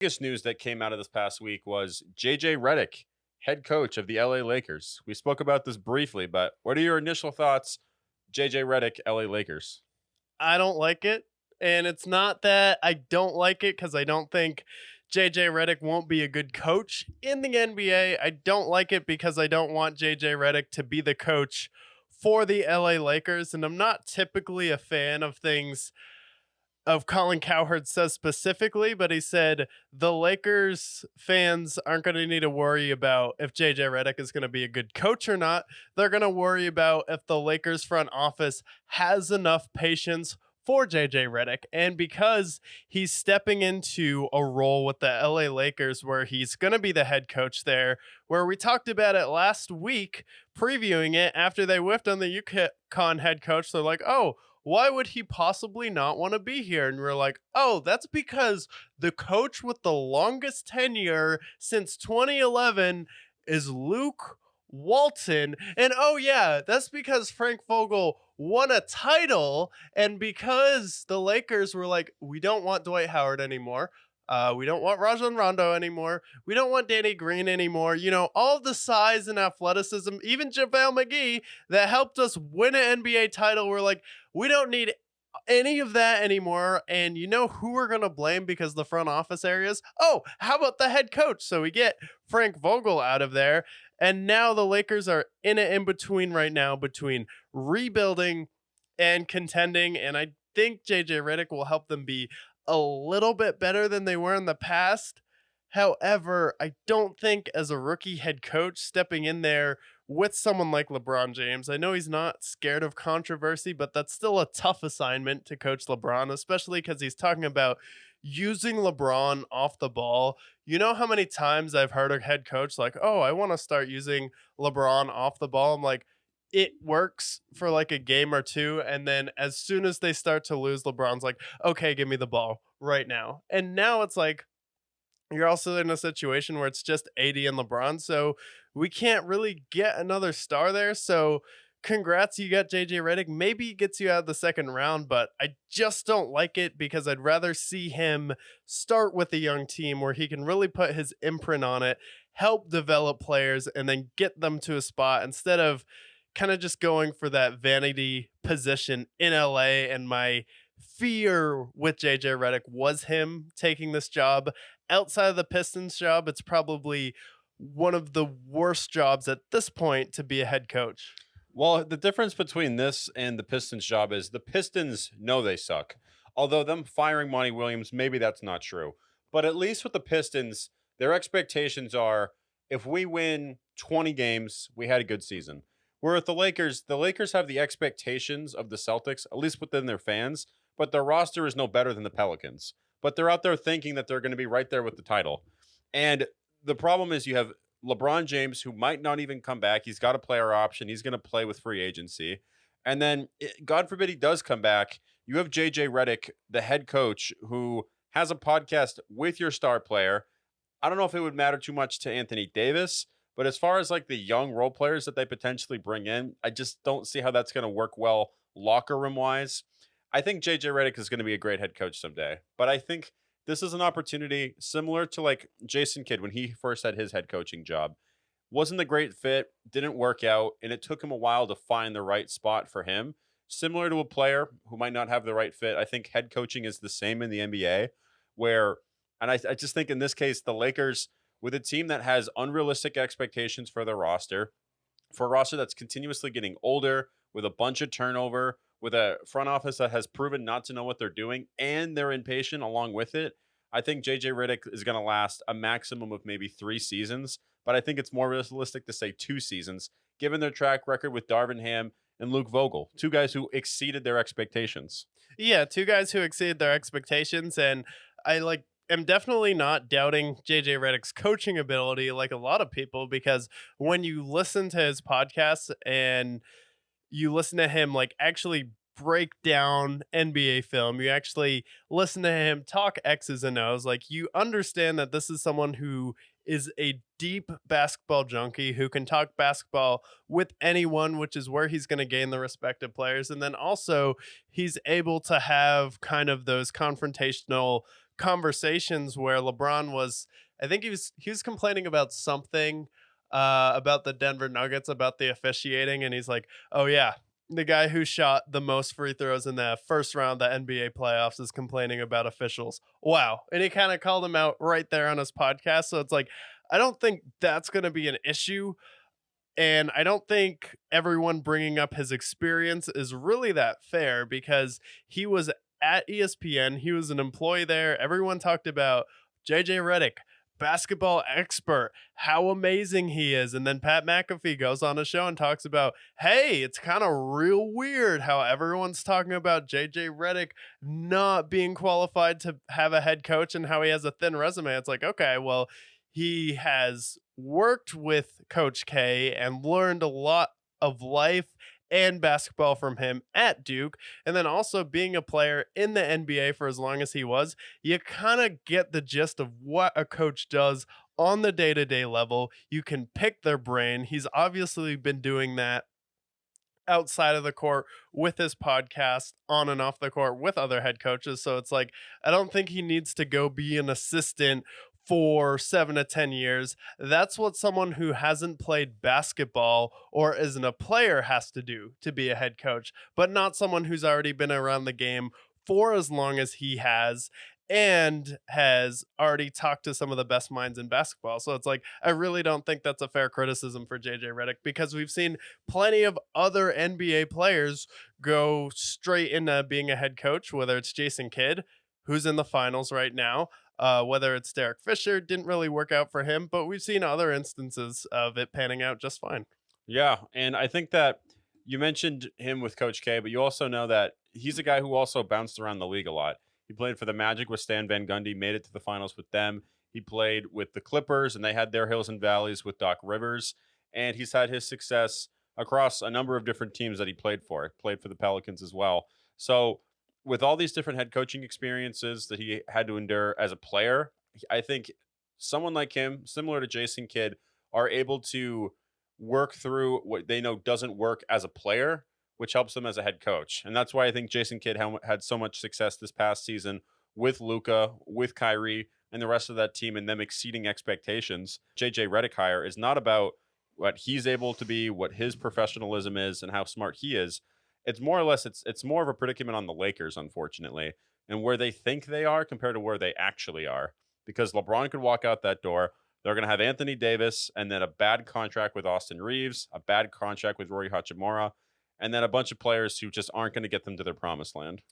Biggest news that came out of this past week was JJ Reddick, head coach of the LA Lakers. We spoke about this briefly, but what are your initial thoughts, JJ Reddick, LA Lakers? I don't like it. And it's not that I don't like it because I don't think JJ Reddick won't be a good coach in the NBA. I don't like it because I don't want JJ Reddick to be the coach for the LA Lakers. And I'm not typically a fan of things of Colin Cowherd says specifically, but he said the Lakers fans aren't going to need to worry about if JJ Reddick is going to be a good coach or not. They're going to worry about if the Lakers front office has enough patience for JJ Reddick. And because he's stepping into a role with the LA Lakers where he's going to be the head coach there, where we talked about it last week, previewing it after they whiffed on the UConn head coach. They're like, oh, why would he possibly not want to be here? And we're like, oh, that's because the coach with the longest tenure since 2011 is Luke Walton. And oh, yeah, that's because Frank Vogel won a title. And because the Lakers were like, we don't want Dwight Howard anymore. We don't want Rajon Rondo anymore. We don't want Danny Green anymore. You know, all of the size and athleticism, even JaVale McGee that helped us win an NBA title. We're like, we don't need any of that anymore. And you know who we're going to blame because the front office areas? Oh, how about the head coach? So we get Frank Vogel out of there. And now the Lakers are in it in between right now between rebuilding and contending. And I think JJ Reddick will help them be a little bit better than they were in the past. However, I don't think as a rookie head coach stepping in there with someone like LeBron James, I know he's not scared of controversy, but that's still a tough assignment to coach LeBron, especially because he's talking about using LeBron off the ball. You know how many times I've heard a head coach like, oh, I want to start using LeBron off the ball? I'm like, it works for like a game or two. And then as soon as they start to lose, LeBron's like, okay, give me the ball right now. And now it's like, you're also in a situation where it's just AD and LeBron. So we can't really get another star there. So congrats, you got JJ Reddick. Maybe he gets you out of the second round, but I just don't like it because I'd rather see him start with a young team where he can really put his imprint on it, help develop players, and then get them to a spot instead of kind of just going for that vanity position in LA. And my fear with JJ Reddick was him taking this job. Outside of the Pistons job, it's probably one of the worst jobs at this point to be a head coach. Well, the difference between this and the Pistons job is the Pistons know they suck. Although them firing Monty Williams, maybe that's not true. But at least with the Pistons, their expectations are if we win 20 games, we had a good season. Where with the Lakers have the expectations of the Celtics, at least within their fans, but their roster is no better than the Pelicans. But they're out there thinking that they're going to be right there with the title. And the problem is you have LeBron James, who might not even come back. He's got a player option. He's going to play with free agency. And then, God forbid he does come back, you have JJ Reddick, the head coach, who has a podcast with your star player. I don't know if it would matter too much to Anthony Davis, but as far as like the young role players that they potentially bring in, I just don't see how that's going to work well locker room wise. I think JJ Reddick is going to be a great head coach someday, but I think this is an opportunity similar to like Jason Kidd when he first had his head coaching job. Wasn't a great fit, didn't work out, and it took him a while to find the right spot for him. Similar to a player who might not have the right fit, I think head coaching is the same in the NBA, where, and I just think in this case, the Lakers, with a team that has unrealistic expectations for their roster, for a roster that's continuously getting older, with a bunch of turnover, with a front office that has proven not to know what they're doing, and they're impatient along with it, I think JJ Reddick is going to last a maximum of maybe 3 seasons, but I think it's more realistic to say 2 seasons, given their track record with Darvin Ham and Luke Vogel, two guys who exceeded their expectations. Yeah, two guys who exceeded their expectations. And I like am definitely not doubting JJ Reddick's coaching ability like a lot of people because when you listen to his podcasts and you listen to him like actually break down NBA film. You actually listen to him talk X's and O's. Like you understand that this is someone who is a deep basketball junkie who can talk basketball with anyone, which is where he's going to gain the respect of players. And then also he's able to have kind of those confrontational conversations where LeBron was, I think he was complaining about something about the Denver Nuggets, about the officiating, and he's like, "Oh yeah, the guy who shot the most free throws in the first round of the NBA playoffs is complaining about officials." Wow. And he kind of called him out right there on his podcast. So it's like, I don't think that's going to be an issue. And I don't think everyone bringing up his experience is really that fair because he was at ESPN, he was an employee there. Everyone talked about JJ Reddick, basketball expert, how amazing he is. And then Pat McAfee goes on a show and talks about, hey, it's kind of real weird how everyone's talking about JJ Reddick not being qualified to have a head coach and how he has a thin resume. It's like, okay, well, he has worked with Coach K and learned a lot of life and basketball from him at Duke. And then also being a player in the NBA for as long as he was, you kind of get the gist of what a coach does on the day to day level. You can pick their brain. He's obviously been doing that outside of the court with his podcast, on and off the court with other head coaches. So it's like, I don't think he needs to go be an assistant for 7 to 10 years. That's what someone who hasn't played basketball or isn't a player has to do to be a head coach, but not someone who's already been around the game for as long as he has and has already talked to some of the best minds in basketball. So it's like, I really don't think that's a fair criticism for JJ Reddick because we've seen plenty of other NBA players go straight into being a head coach, whether it's Jason Kidd, who's in the finals right now, whether it's Derek Fisher, didn't really work out for him, but we've seen other instances of it panning out just fine. Yeah, and I think that you mentioned him with Coach K, but you also know that he's a guy who also bounced around the league a lot. He played for the Magic with Stan Van Gundy, made it to the finals with them. He played with the Clippers, and they had their hills and valleys with Doc Rivers. And he's had his success across a number of different teams that he played for. Played for the Pelicans as well. So, with all these different head coaching experiences that he had to endure as a player, I think someone like him, similar to Jason Kidd, are able to work through what they know doesn't work as a player, which helps them as a head coach. And that's why I think Jason Kidd had so much success this past season with Luka, with Kyrie, and the rest of that team, and them exceeding expectations. JJ Reddick hire is not about what he's able to be, what his professionalism is, and how smart he is. It's more or less it's more of a predicament on the Lakers, unfortunately, and where they think they are compared to where they actually are. Because LeBron could walk out that door. They're going to have Anthony Davis and then a bad contract with Austin Reeves, a bad contract with Rory Hachimura, and then a bunch of players who just aren't going to get them to their promised land.